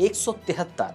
173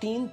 3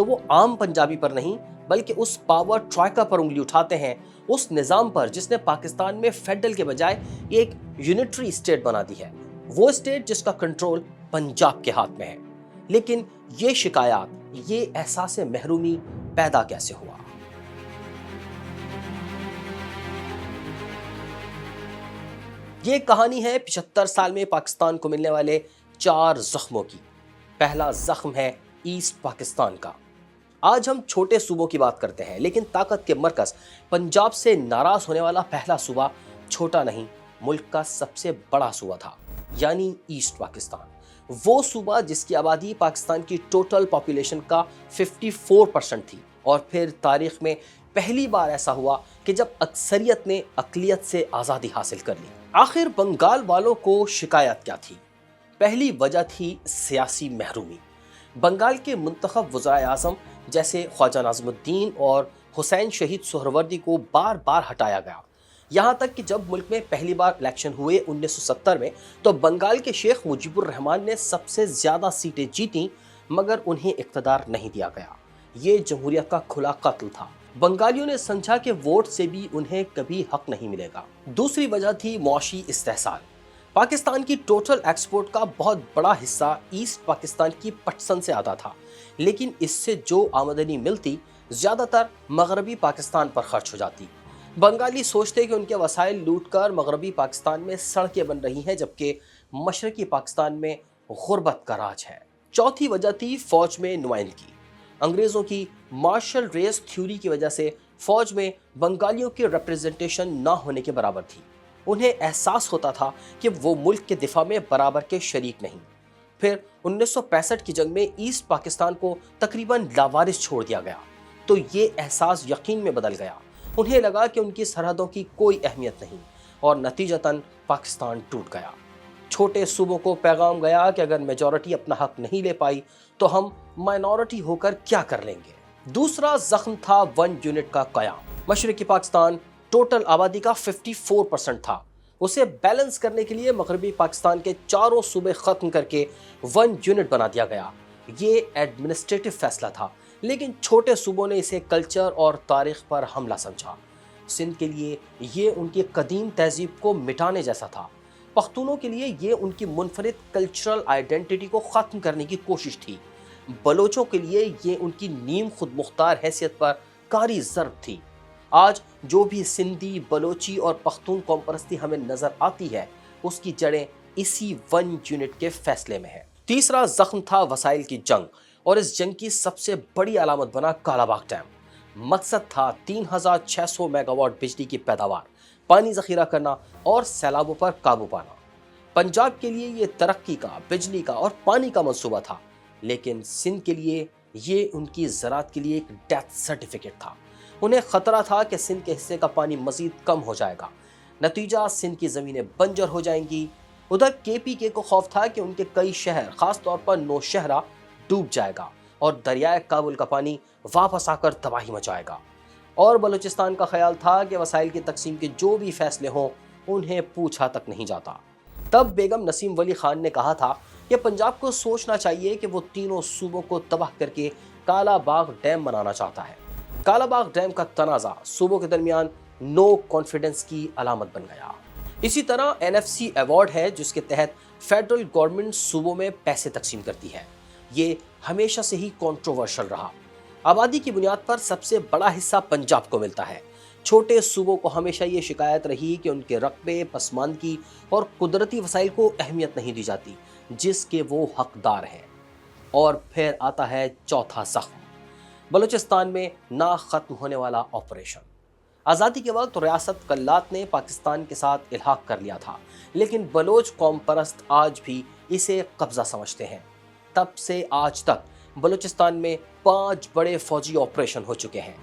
تو وہ عام پنجابی پر نہیں بلکہ اس پاور ٹرائکا پر انگلی اٹھاتے ہیں، اس نظام پر جس نے پاکستان میں فیڈرل کے بجائے ایک یونٹری اسٹیٹ بنا دی ہے، وہ اسٹیٹ جس کا کنٹرول پنجاب کے ہاتھ میں ہے۔ لیکن یہ شکایات، یہ احساس محرومی پیدا کیسے ہوا؟ یہ کہانی ہے 75 سال میں پاکستان کو ملنے والے 4 زخموں کی۔ پہلا زخم ہے ایسٹ پاکستان کا۔ آج ہم چھوٹے صوبوں کی بات کرتے ہیں، لیکن طاقت کے مرکز پنجاب سے ناراض ہونے والا پہلا صوبہ چھوٹا نہیں، ملک کا سب سے بڑا صوبہ تھا، یعنی ایسٹ پاکستان۔ وہ صوبہ جس کی آبادی پاکستان کی ٹوٹل پاپولیشن کا 54% تھی، اور پھر تاریخ میں پہلی بار ایسا ہوا کہ جب اکثریت نے اقلیت سے آزادی حاصل کر لی۔ آخر بنگال والوں کو شکایت کیا تھی؟ پہلی وجہ تھی سیاسی محرومی۔ بنگال کے منتخب وزرائے اعظم جیسے خواجہ ناظم الدین اور حسین شہید سہروردی کو بار بار ہٹایا گیا، یہاں تک کہ جب ملک میں پہلی بار الیکشن ہوئے 1970 میں تو بنگال کے شیخ مجیب الرحمان نے سب سے زیادہ سیٹیں جیتیں، مگر انہیں اقتدار نہیں دیا گیا۔ یہ جمہوریت کا کھلا قتل تھا۔ بنگالیوں نے سمجھا کہ ووٹ سے بھی انہیں کبھی حق نہیں ملے گا۔ دوسری وجہ تھی معاشی استحصال۔ پاکستان کی ٹوٹل ایکسپورٹ کا بہت بڑا حصہ ایسٹ پاکستان کی پٹسن سے آتا تھا، لیکن اس سے جو آمدنی ملتی زیادہ تر مغربی پاکستان پر خرچ ہو جاتی۔ بنگالی سوچتے کہ ان کے وسائل لوٹ کر مغربی پاکستان میں سڑکیں بن رہی ہیں، جبکہ مشرقی پاکستان میں غربت کا راج ہے۔ چوتھی وجہ تھی فوج میں نمائندگی۔ انگریزوں کی مارشل ریس تھیوری کی وجہ سے فوج میں بنگالیوں کی ریپرزنٹیشن نہ ہونے کے برابر تھی۔ انہیں احساس ہوتا تھا کہ وہ ملک کے دفاع میں برابر کے شریک نہیں۔ پھر 1965 کی جنگ میں ایسٹ پاکستان کو تقریباً لاوارث چھوڑ دیا گیا، تو یہ احساس یقین میں بدل گیا۔ انہیں لگا کہ ان کی سرحدوں کی کوئی اہمیت نہیں، اور نتیجتاً پاکستان ٹوٹ گیا۔ چھوٹے صوبوں کو پیغام گیا کہ اگر میجورٹی اپنا حق نہیں لے پائی تو ہم مائنورٹی ہو کر کیا کر لیں گے۔ دوسرا زخم تھا 1 یونٹ کا قیام۔ مشرقی پاکستان ٹوٹل آبادی کا 54% تھا۔ اسے بیلنس کرنے کے لیے مغربی پاکستان کے چاروں صوبے ختم کر کے 1 یونٹ بنا دیا گیا۔ یہ ایڈمنسٹریٹو فیصلہ تھا، لیکن چھوٹے صوبوں نے اسے کلچر اور تاریخ پر حملہ سمجھا۔ سندھ کے لیے یہ ان کی قدیم تہذیب کو مٹانے جیسا تھا۔ پختونوں کے لیے یہ ان کی منفرد کلچرل آئیڈینٹی کو ختم کرنے کی کوشش تھی۔ بلوچوں کے لیے یہ ان کی نیم خود مختار حیثیت پر کاری ضرب تھی۔ آج جو بھی سندھی، بلوچی اور پختون قوم پرستی ہمیں نظر آتی ہے، اس کی جڑیں اسی 1 یونٹ کے فیصلے میں ہے۔ تیسرا زخم تھا وسائل کی جنگ، اور اس جنگ کی سب سے بڑی علامت بنا کالا باغ ڈیم۔ مقصد تھا 3600 میگا واٹ بجلی کی پیداوار، پانی ذخیرہ کرنا اور سیلابوں پر قابو پانا۔ پنجاب کے لیے یہ ترقی کا، بجلی کا اور پانی کا منصوبہ تھا، لیکن سندھ کے لیے یہ ان کی زراعت کے لیے ایک ڈیتھ سرٹیفکیٹ تھا۔ انہیں خطرہ تھا کہ سندھ کے حصے کا پانی مزید کم ہو جائے گا، نتیجہ سندھ کی زمینیں بنجر ہو جائیں گی۔ ادھر KPK کو خوف تھا کہ ان کے کئی شہر، خاص طور پر نوشہرہ ڈوب جائے گا اور دریائے کابل کا پانی واپس آ کر تباہی مچائے گا۔ اور بلوچستان کا خیال تھا کہ وسائل کی تقسیم کے جو بھی فیصلے ہوں انہیں پوچھا تک نہیں جاتا۔ تب بیگم نسیم ولی خان نے کہا تھا کہ پنجاب کو سوچنا چاہیے کہ وہ تینوں صوبوں کو تباہ کر کے کالا باغ ڈیم بنانا چاہتا ہے۔ کالا باغ ڈیم کا تنازع صوبوں کے درمیان نو کانفیڈنس کی علامت بن گیا۔ اسی طرح NFC ایوارڈ ہے جس کے تحت فیڈرل گورنمنٹ صوبوں میں پیسے تقسیم کرتی ہے۔ یہ ہمیشہ سے ہی کنٹروورشل رہا۔ آبادی کی بنیاد پر سب سے بڑا حصہ پنجاب کو ملتا ہے۔ چھوٹے صوبوں کو ہمیشہ یہ شکایت رہی کہ ان کے رقبے، پسماندگی اور قدرتی وسائل کو اہمیت نہیں دی جاتی جس کے وہ حقدار ہیں۔ اور پھر آتا ہے چوتھا زخم، بلوچستان میں نہ ختم ہونے والا آپریشن۔ آزادی کے وقت ریاست کلات نے پاکستان کے ساتھ الحاق کر لیا تھا، لیکن بلوچ قوم پرست آج بھی اسے قبضہ سمجھتے ہیں۔ تب سے آج تک بلوچستان میں 5 بڑے فوجی آپریشن ہو چکے ہیں۔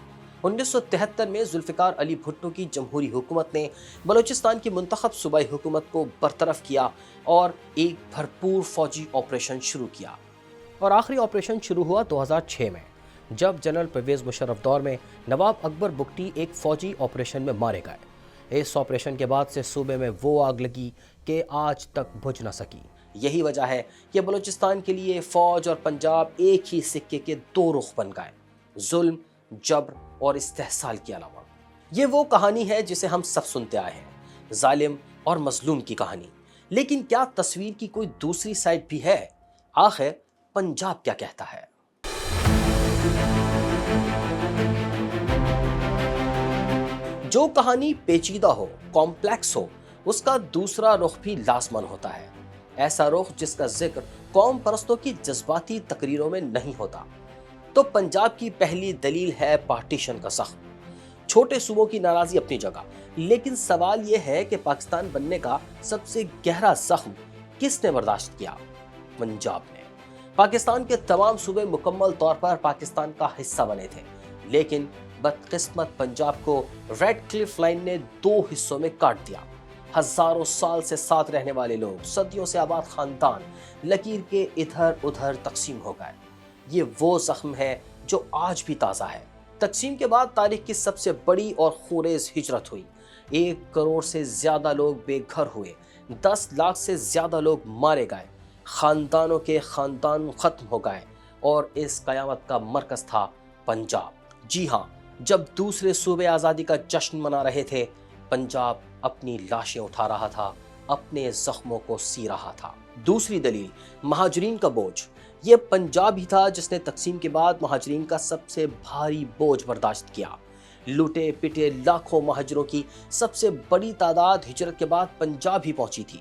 1973 میں ذوالفقار علی بھٹو کی جمہوری حکومت نے بلوچستان کی منتخب صوبائی حکومت کو برطرف کیا اور ایک بھرپور فوجی آپریشن شروع کیا۔ اور آخری آپریشن شروع ہوا 2006 میں، جب جنرل پرویز مشرف دور میں نواب اکبر بگٹی ایک فوجی آپریشن میں مارے گئے۔ اس آپریشن کے بعد سے صوبے میں وہ آگ لگی کہ آج تک بجھ نہ سکی۔ یہی وجہ ہے کہ بلوچستان کے لیے فوج اور پنجاب ایک ہی سکے کے دو رخ بن گئے، ظلم، جبر اور استحصال کے علاوہ۔ یہ وہ کہانی ہے جسے ہم سب سنتے آئے ہیں، ظالم اور مظلوم کی کہانی۔ لیکن کیا تصویر کی کوئی دوسری سائڈ بھی ہے؟ آخر پنجاب کیا کہتا ہے؟ جو کہانی پیچیدہ ہو، کمپلیکس ہو، اس کا دوسرا رخ بھی لازماً ہوتا ہے۔ ایسا رخ جس کا ذکر قوم پرستوں کی جذباتی تقریروں میں نہیں ہوتا۔ تو پنجاب کی پہلی دلیل ہے پارٹیشن کا زخم۔ چھوٹے صوبوں کی ناراضی اپنی جگہ، لیکن سوال یہ ہے کہ پاکستان بننے کا سب سے گہرا زخم کس نے برداشت کیا؟ پنجاب نے۔ پاکستان کے تمام صوبے مکمل طور پر پاکستان کا حصہ بنے تھے، لیکن بدقسمت پنجاب کو ریڈ کلف لائن نے دو حصوں میں کاٹ دیا۔ ہزاروں سال سے ساتھ رہنے والے لوگ، صدیوں سے آباد خاندان لکیر کے ادھر ادھر تقسیم ہو گئے۔ یہ وہ زخم ہے جو آج بھی تازہ ہے۔ تقسیم کے بعد تاریخ کی سب سے بڑی اور خونریز ہجرت ہوئی۔ 1 کروڑ سے زیادہ لوگ بے گھر ہوئے، 10 لاکھ سے زیادہ لوگ مارے گئے، خاندانوں کے خاندان ختم ہو گئے، اور اس قیامت کا مرکز تھا پنجاب۔ جی ہاں، جب دوسرے صوبے آزادی کا جشن منا رہے تھے، پنجاب اپنی لاشیں اٹھا رہا تھا، اپنے زخموں کو سی رہا تھا۔ دوسری دلیل، مہاجرین کا بوجھ۔ یہ پنجاب ہی تھا جس نے تقسیم کے بعد مہاجرین کا سب سے بھاری بوجھ برداشت کیا۔ لوٹے پٹے لاکھوں مہاجروں کی سب سے بڑی تعداد ہجرت کے بعد پنجاب ہی پہنچی تھی۔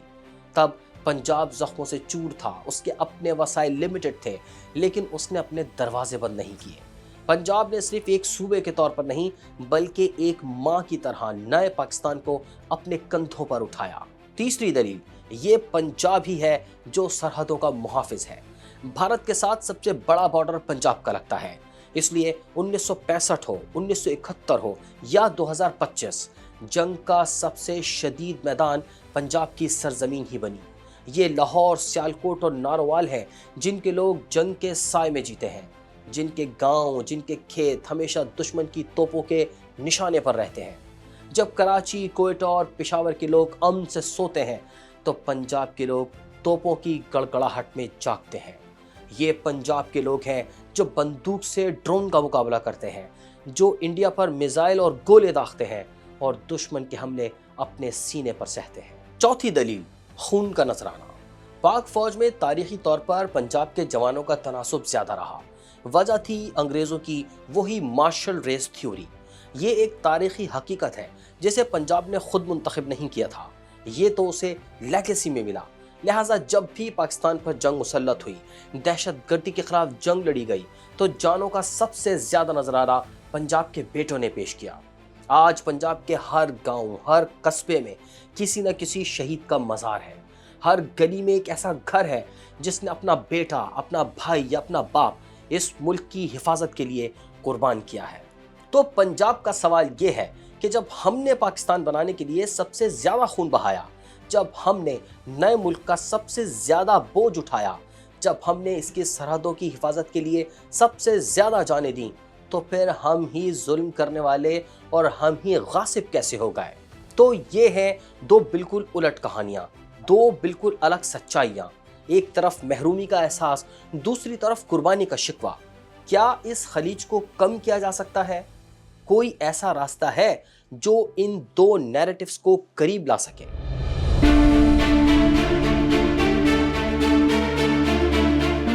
تب پنجاب زخموں سے چور تھا، اس کے اپنے وسائل لمیٹڈ تھے، لیکن اس نے اپنے دروازے بند نہیں کیے۔ پنجاب نے صرف ایک صوبے کے طور پر نہیں، بلکہ ایک ماں کی طرح نئے پاکستان کو اپنے کندھوں پر اٹھایا۔ تیسری دلیل، یہ پنجاب ہی ہے جو سرحدوں کا محافظ ہے۔ بھارت کے ساتھ سب سے بڑا بارڈر پنجاب کا لگتا ہے، اس لیے 1965 ہو، 1971 ہو یا 2025، جنگ کا سب سے شدید میدان پنجاب کی سرزمین ہی بنی۔ یہ لاہور، سیالکوٹ اور نارووال ہیں جن کے لوگ جنگ کے سائے میں جیتے ہیں، جن کے گاؤں، جن کے کھیت ہمیشہ دشمن کی توپوں کے نشانے پر رہتے ہیں۔ جب کراچی، کوئٹہ اور پشاور کے لوگ امن سے سوتے ہیں تو پنجاب کے لوگ توپوں کی گڑگڑاہٹ میں جاگتے ہیں۔ یہ پنجاب کے لوگ ہیں جو بندوق سے ڈرون کا مقابلہ کرتے ہیں، جو انڈیا پر میزائل اور گولے داغتے ہیں اور دشمن کے حملے اپنے سینے پر سہتے ہیں۔ چوتھی دلیل، خون کا نذرانہ۔ پاک فوج میں تاریخی طور پر پنجاب کے جوانوں کا تناسب زیادہ رہا۔ وجہ تھی انگریزوں کی وہی مارشل ریس تھیوری۔ یہ ایک تاریخی حقیقت ہے جسے پنجاب نے خود منتخب نہیں کیا تھا، یہ تو اسے لیگیسی میں ملا۔ لہٰذا جب بھی پاکستان پر جنگ مسلط ہوئی، دہشت گردی کے خلاف جنگ لڑی گئی، تو جانوں کا سب سے زیادہ نذرانہ پنجاب کے بیٹوں نے پیش کیا۔ آج پنجاب کے ہر گاؤں، ہر قصبے میں کسی نہ کسی شہید کا مزار ہے۔ ہر گلی میں ایک ایسا گھر ہے جس نے اپنا بیٹا، اپنا بھائی یا اپنا باپ اس ملک کی حفاظت کے لیے قربان کیا ہے۔ تو پنجاب کا سوال یہ ہے کہ جب ہم نے پاکستان بنانے کے لیے سب سے زیادہ خون بہایا، جب ہم نے نئے ملک کا سب سے زیادہ بوجھ اٹھایا، جب ہم نے اس کی سرحدوں کی حفاظت کے لیے سب سے زیادہ جانیں دیں، تو پھر ہم ہی ظلم کرنے والے اور ہم ہی غاصب کیسے ہو گئے؟ تو یہ ہیں دو بالکل الٹ کہانیاں، دو بالکل الگ سچائیاں۔ ایک طرف محرومی کا احساس، دوسری طرف قربانی کا شکوہ۔ کیا اس خلیج کو کم کیا جا سکتا ہے؟ کوئی ایسا راستہ ہے جو ان دو نیریٹیوز کو قریب لا سکے؟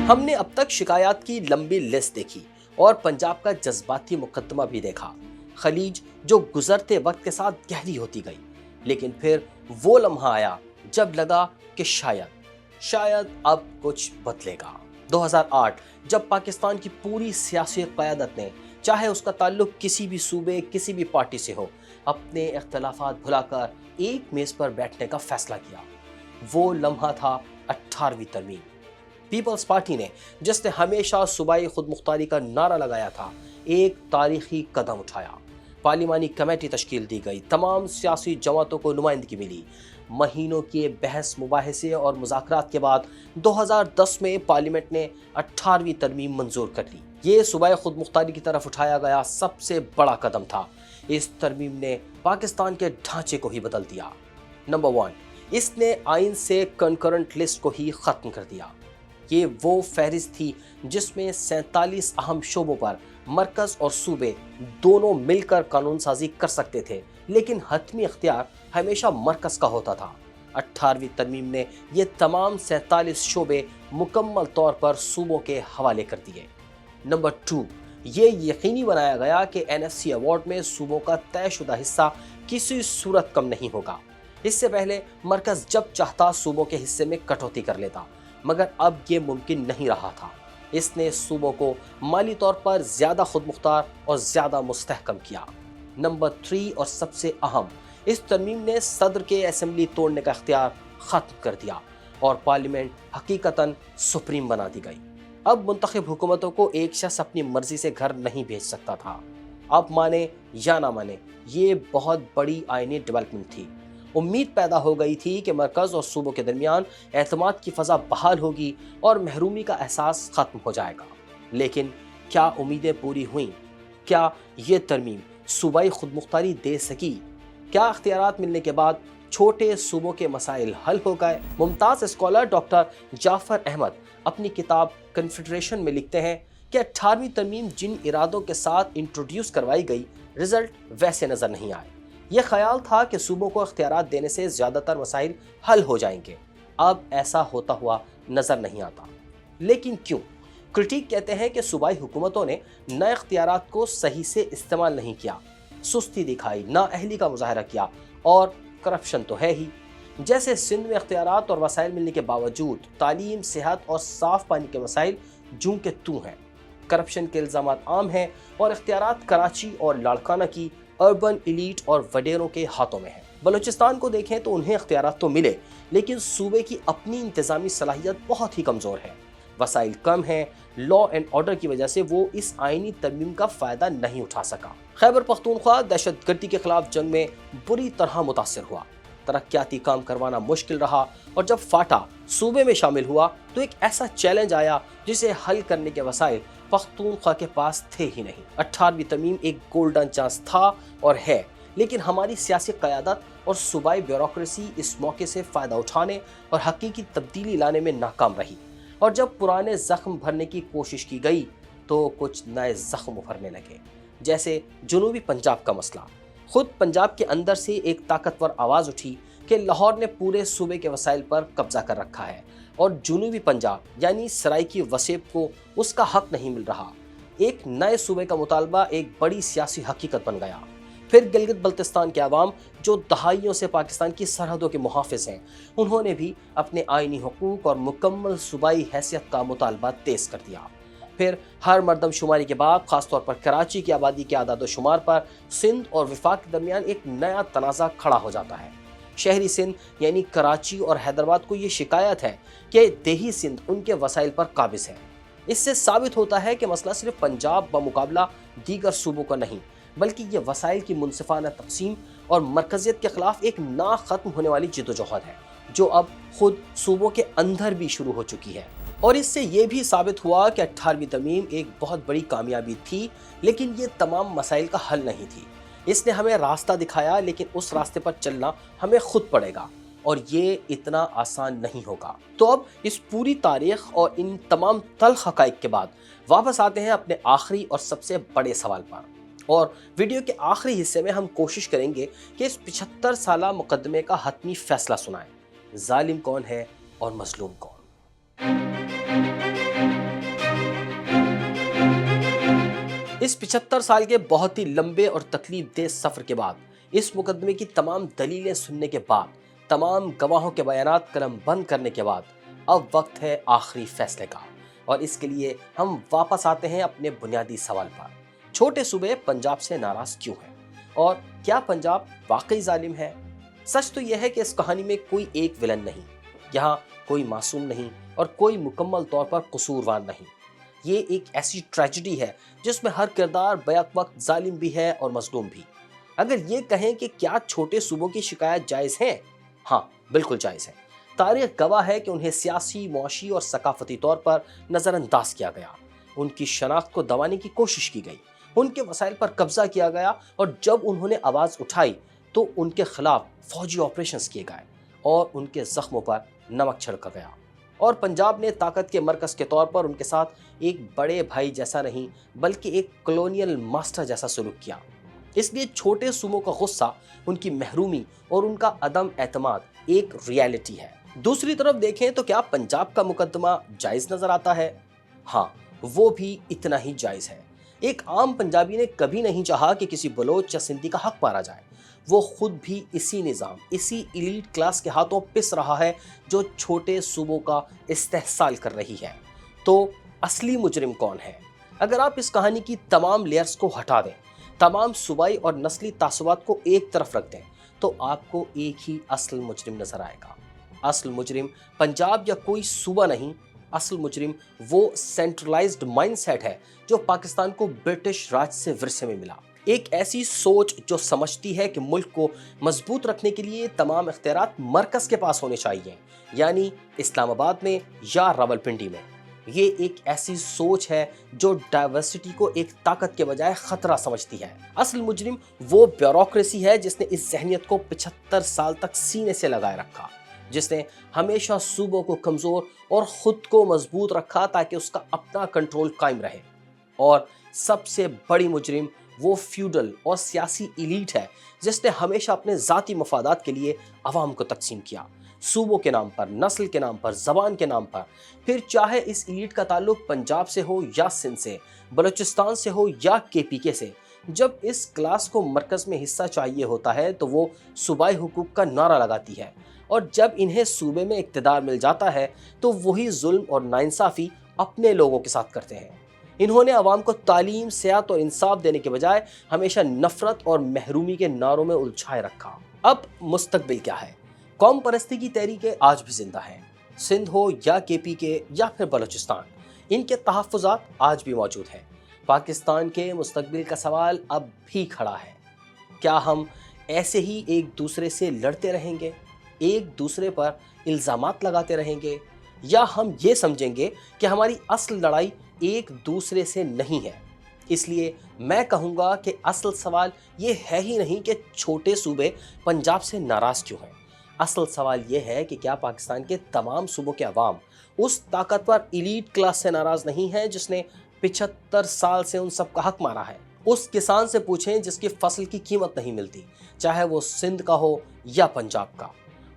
ہم نے اب تک شکایات کی لمبی لسٹ دیکھی اور پنجاب کا جذباتی مقدمہ بھی دیکھا، خلیج جو گزرتے وقت کے ساتھ گہری ہوتی گئی۔ لیکن پھر وہ لمحہ آیا جب لگا کہ شاید اب کچھ بدلے گا۔ 2008 جب پاکستان کی پوری سیاسی قیادت نے، چاہے اس کا تعلق کسی بھی صوبے، کسی بھی پارٹی سے ہو، اپنے اختلافات بھلا کر ایک میز پر بیٹھنے کا فیصلہ کیا۔ وہ لمحہ تھا 18ویں ترمیم۔ پیپلز پارٹی نے، جس نے ہمیشہ صوبائی خود مختاری کا نعرہ لگایا تھا، ایک تاریخی قدم اٹھایا۔ پارلیمانی کمیٹی تشکیل دی گئی، تمام سیاسی جماعتوں کو نمائندگی ملی۔ مہینوں کے بحث مباحثے اور مذاکرات کے بعد 2010 میں پارلیمنٹ نے 18ویں ترمیم منظور کر لی۔ یہ صوبائی خود مختاری کی طرف اٹھایا گیا سب سے بڑا قدم تھا۔ اس ترمیم نے پاکستان کے ڈھانچے کو ہی بدل دیا۔ نمبر 1، اس نے آئین سے کنکرنٹ لسٹ کو ہی ختم کر دیا۔ یہ وہ فہرست تھی جس میں 47 اہم شعبوں پر مرکز اور صوبے دونوں مل کر قانون سازی کر سکتے تھے، لیکن حتمی اختیار ہمیشہ مرکز کا ہوتا تھا۔ 18ویں ترمیم نے یہ تمام 47 شعبے مکمل طور پر صوبوں کے حوالے کر دیے۔ نمبر 2، یہ یقینی بنایا گیا کہ NFC ایوارڈ میں صوبوں کا طے شدہ حصہ کسی صورت کم نہیں ہوگا۔ اس سے پہلے مرکز جب چاہتا صوبوں کے حصے میں کٹوتی کر لیتا، مگر اب یہ ممکن نہیں رہا تھا۔ اس نے صوبوں کو مالی طور پر زیادہ خود مختار اور زیادہ مستحکم کیا۔ نمبر 3 اور سب سے اہم، اس ترمیم نے صدر کے اسمبلی توڑنے کا اختیار ختم کر دیا اور پارلیمنٹ حقیقتاً سپریم بنا دی گئی۔ اب منتخب حکومتوں کو ایک شخص اپنی مرضی سے گھر نہیں بھیج سکتا تھا۔ اب مانے یا نہ مانے، یہ بہت بڑی آئینی ڈیولپمنٹ تھی۔ امید پیدا ہو گئی تھی کہ مرکز اور صوبوں کے درمیان اعتماد کی فضا بحال ہوگی اور محرومی کا احساس ختم ہو جائے گا۔ لیکن کیا امیدیں پوری ہوئیں؟ کیا یہ ترمیم صوبائی خود مختاری دے سکی؟ کیا اختیارات ملنے کے بعد چھوٹے صوبوں کے مسائل حل ہو گئے؟ ممتاز اسکالر ڈاکٹر جعفر احمد اپنی کتاب کنفیڈریشن میں لکھتے ہیں کہ 18ویں ترمیم جن ارادوں کے ساتھ انٹروڈیوس کروائی گئی، رزلٹ ویسے نظر نہیں آئے۔ یہ خیال تھا کہ صوبوں کو اختیارات دینے سے زیادہ تر مسائل حل ہو جائیں گے، اب ایسا ہوتا ہوا نظر نہیں آتا۔ لیکن کیوں؟ کرٹیک کہتے ہیں کہ صوبائی حکومتوں نے نئے اختیارات کو صحیح سے استعمال نہیں کیا، سستی دکھائی، نااہلی کا مظاہرہ کیا، اور کرپشن تو ہے ہی۔ جیسے سندھ میں اختیارات اور وسائل ملنے کے باوجود تعلیم، صحت اور صاف پانی کے مسائل جوں کے توں ہیں، کرپشن کے الزامات عام ہیں، اور اختیارات کراچی اور لاڑکانہ کی اربن ایلیٹ اور وڈیروں کے ہاتھوں میں ہیں۔ بلوچستان کو دیکھیں تو انہیں اختیارات تو ملے، لیکن صوبے کی اپنی انتظامی صلاحیت بہت ہی کمزور ہے، وسائل کم ہیں، لا اینڈ آرڈر کی وجہ سے وہ اس آئینی ترمیم کا فائدہ نہیں اٹھا سکا۔ خیبر پختونخوا دہشت گردی کے خلاف جنگ میں بری طرح متاثر ہوا، ترقیاتی کام کروانا مشکل رہا، اور جب فاٹا صوبے میں شامل ہوا تو ایک ایسا چیلنج آیا جسے حل کرنے کے وسائل پختونخوا کے پاس تھے ہی نہیں۔ 18ویں ترمیم ایک گولڈن چانس تھا اور ہے، لیکن ہماری سیاسی قیادت اور صوبائی بیوروکریسی اس موقع سے فائدہ اٹھانے اور حقیقی تبدیلی لانے میں ناکام رہی، اور جب پرانے زخم بھرنے کی کوشش کی گئی تو کچھ نئے زخم ابھرنے لگے، جیسے جنوبی پنجاب کا مسئلہ۔ خود پنجاب کے اندر سے ایک طاقتور آواز اٹھی کہ لاہور نے پورے صوبے کے وسائل پر قبضہ کر رکھا ہے اور جنوبی پنجاب یعنی سرائکی وسیب کو اس کا حق نہیں مل رہا۔ ایک نئے صوبے کا مطالبہ ایک بڑی سیاسی حقیقت بن گیا۔ پھر گلگت بلتستان کے عوام جو دہائیوں سے پاکستان کی سرحدوں کے محافظ ہیں، انہوں نے بھی اپنے آئینی حقوق اور مکمل صوبائی حیثیت کا مطالبہ تیز کر دیا۔ پھر ہر مردم شماری کے بعد خاص طور پر کراچی کی آبادی کے اعداد و شمار پر سندھ اور وفاق کے درمیان ایک نیا تنازع کھڑا ہو جاتا ہے۔ شہری سندھ یعنی کراچی اور حیدرآباد کو یہ شکایت ہے کہ دیہی سندھ ان کے وسائل پر قابض ہے۔ اس سے ثابت ہوتا ہے کہ مسئلہ صرف پنجاب بمقابلہ دیگر صوبوں کا نہیں، بلکہ یہ وسائل کی منصفانہ تقسیم اور مرکزیت کے خلاف ایک نا ختم ہونے والی جدوجہد ہے، جو اب خود صوبوں کے اندر بھی شروع ہو چکی ہے۔ اور اس سے یہ بھی ثابت ہوا کہ 18ویں ترمیم ایک بہت بڑی کامیابی تھی، لیکن یہ تمام مسائل کا حل نہیں تھی۔ اس نے ہمیں راستہ دکھایا، لیکن اس راستے پر چلنا ہمیں خود پڑے گا، اور یہ اتنا آسان نہیں ہوگا۔ تو اب اس پوری تاریخ اور ان تمام تلخ حقائق کے بعد واپس آتے ہیں اپنے آخری اور سب سے بڑے سوال پر، اور ویڈیو کے آخری حصے میں ہم کوشش کریں گے کہ اس 75 سالہ مقدمے کا حتمی فیصلہ سنائیں۔ ظالم کون ہے اور مظلوم کون؟ اس 75 سال کے بہت ہی لمبے اور تکلیف دہ سفر کے بعد، اس مقدمے کی تمام دلیلیں سننے کے بعد، تمام گواہوں کے بیانات قلم بند کرنے کے بعد، اب وقت ہے آخری فیصلے کا، اور اس کے لیے ہم واپس آتے ہیں اپنے بنیادی سوال پر۔ چھوٹے صوبے پنجاب سے ناراض کیوں ہیں؟ اور کیا پنجاب واقعی ظالم ہے؟ سچ تو یہ ہے کہ اس کہانی میں کوئی ایک ولن نہیں، یہاں کوئی معصوم نہیں اور کوئی مکمل طور پر قصوروار نہیں۔ یہ ایک ایسی ٹریجڈی ہے جس میں ہر کردار بیک وقت ظالم بھی ہے اور مظلوم بھی۔ اگر یہ کہیں کہ کیا چھوٹے صوبوں کی شکایت جائز ہیں؟ ہاں، بالکل جائز ہے۔ تاریخ گواہ ہے کہ انہیں سیاسی، معاشی اور ثقافتی طور پر نظر انداز کیا گیا، ان کی شناخت کو دبانے کی کوشش کی گئی، ان کے وسائل پر قبضہ کیا گیا، اور جب انہوں نے آواز اٹھائی تو ان کے خلاف فوجی آپریشنز کیے گئے، اور ان کے زخموں پر نمک چھڑکا گیا، اور پنجاب نے طاقت کے مرکز کے طور پر ان کے ساتھ ایک بڑے بھائی جیسا نہیں بلکہ ایک کلونیل ماسٹر جیسا سلوک کیا۔ اس لیے چھوٹے صوبوں کا غصہ، ان کی محرومی اور ان کا عدم اعتماد ایک ریالٹی ہے۔ دوسری طرف دیکھیں تو کیا پنجاب کا مقدمہ جائز نظر آتا ہے؟ ہاں، وہ بھی اتنا ہی جائز ہے۔ ایک عام پنجابی نے کبھی نہیں چاہا کہ کسی بلوچ یا سندھی کا حق مارا جائے۔ وہ خود بھی اسی نظام، اسی ایلیٹ کلاس کے ہاتھوں پس رہا ہے جو چھوٹے صوبوں کا استحصال کر رہی ہے۔ تو اصلی مجرم کون ہے؟ اگر آپ اس کہانی کی تمام لیئرز کو ہٹا دیں، تمام صوبائی اور نسلی تعصبات کو ایک طرف رکھ دیں، تو آپ کو ایک ہی اصل مجرم نظر آئے گا۔ اصل مجرم پنجاب یا کوئی صوبہ نہیں، اصل مجرم وہ سینٹرلائزڈ مائنڈ سیٹ ہے جو پاکستان کو برٹش راج سے ورثے میں ملا۔ ایک ایسی سوچ جو سمجھتی ہے کہ ملک کو مضبوط رکھنے کے لیے تمام اختیارات مرکز کے پاس ہونے چاہیے، یعنی اسلام آباد میں یا راولپنڈی میں۔ یہ ایک ایسی سوچ ہے جو ڈائیورسٹی کو ایک طاقت کے بجائے خطرہ سمجھتی ہے۔ اصل مجرم وہ بیوروکریسی ہے جس نے اس ذہنیت کو 75 سال تک سینے سے لگائے رکھا، جس نے ہمیشہ صوبوں کو کمزور اور خود کو مضبوط رکھا تاکہ اس کا اپنا کنٹرول قائم رہے۔ اور سب سے بڑی مجرم وہ فیوڈل اور سیاسی ایلیٹ ہے جس نے ہمیشہ اپنے ذاتی مفادات کے لیے عوام کو تقسیم کیا، صوبوں کے نام پر، نسل کے نام پر، زبان کے نام پر۔ پھر چاہے اس ایلیٹ کا تعلق پنجاب سے ہو یا سندھ سے، بلوچستان سے ہو یا KPK سے، جب اس کلاس کو مرکز میں حصہ چاہیے ہوتا ہے تو وہ صوبائی حقوق کا نعرہ لگاتی ہے، اور جب انہیں صوبے میں اقتدار مل جاتا ہے تو وہی ظلم اور ناانصافی اپنے لوگوں کے ساتھ کرتے ہیں۔ انہوں نے عوام کو تعلیم، صحت اور انصاف دینے کے بجائے ہمیشہ نفرت اور محرومی کے نعروں میں الجھائے رکھا۔ اب مستقبل کیا ہے؟ قوم پرستی کی تحریکیں آج بھی زندہ ہیں، سندھ ہو یا KPK یا پھر بلوچستان، ان کے تحفظات آج بھی موجود ہیں۔ پاکستان کے مستقبل کا سوال اب بھی کھڑا ہے۔ کیا ہم ایسے ہی ایک دوسرے سے لڑتے رہیں گے، ایک دوسرے پر الزامات لگاتے رہیں گے، یا ہم یہ سمجھیں گے کہ ہماری اصل لڑائی ایک دوسرے سے نہیں ہے؟ اس لیے میں کہوں گا کہ اصل سوال یہ ہے ہی نہیں کہ چھوٹے صوبے پنجاب سے ناراض کیوں ہیں۔ اصل سوال یہ ہے کہ کیا پاکستان کے تمام صوبوں کے عوام اس طاقتور ایلیٹ کلاس سے ناراض نہیں ہے جس نے 75 سال سے ان سب کا حق مارا ہے؟ اس کسان سے پوچھیں جس کی فصل کی قیمت نہیں ملتی، چاہے وہ سندھ کا ہو یا پنجاب کا۔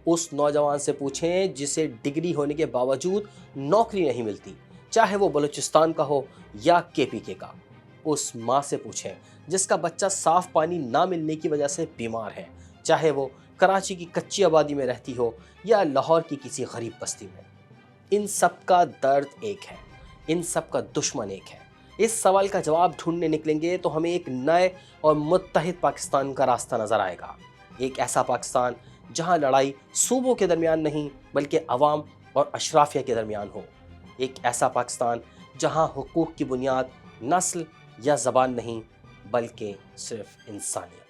اس نوجوان سے پوچھیں جسے ڈگری ہونے کے باوجود نوکری نہیں ملتی، چاہے وہ بلوچستان کا ہو یا KPK کا۔ اس ماں سے پوچھیں جس کا بچہ صاف پانی نہ ملنے کی وجہ سے بیمار ہے، چاہے وہ کراچی کی کچی آبادی میں رہتی ہو یا لاہور کی کسی غریب بستی میں۔ ان سب کا درد ایک ہے، ان سب کا دشمن ایک ہے۔ اس سوال کا جواب ڈھونڈنے نکلیں گے تو ہمیں ایک نئے اور متحد پاکستان کا راستہ نظر آئے گا۔ ایک ایسا پاکستان جہاں لڑائی صوبوں کے درمیان نہیں بلکہ عوام اور اشرافیہ کے درمیان ہو۔ ایک ایسا پاکستان جہاں حقوق کی بنیاد نسل یا زبان نہیں بلکہ صرف انسانیت۔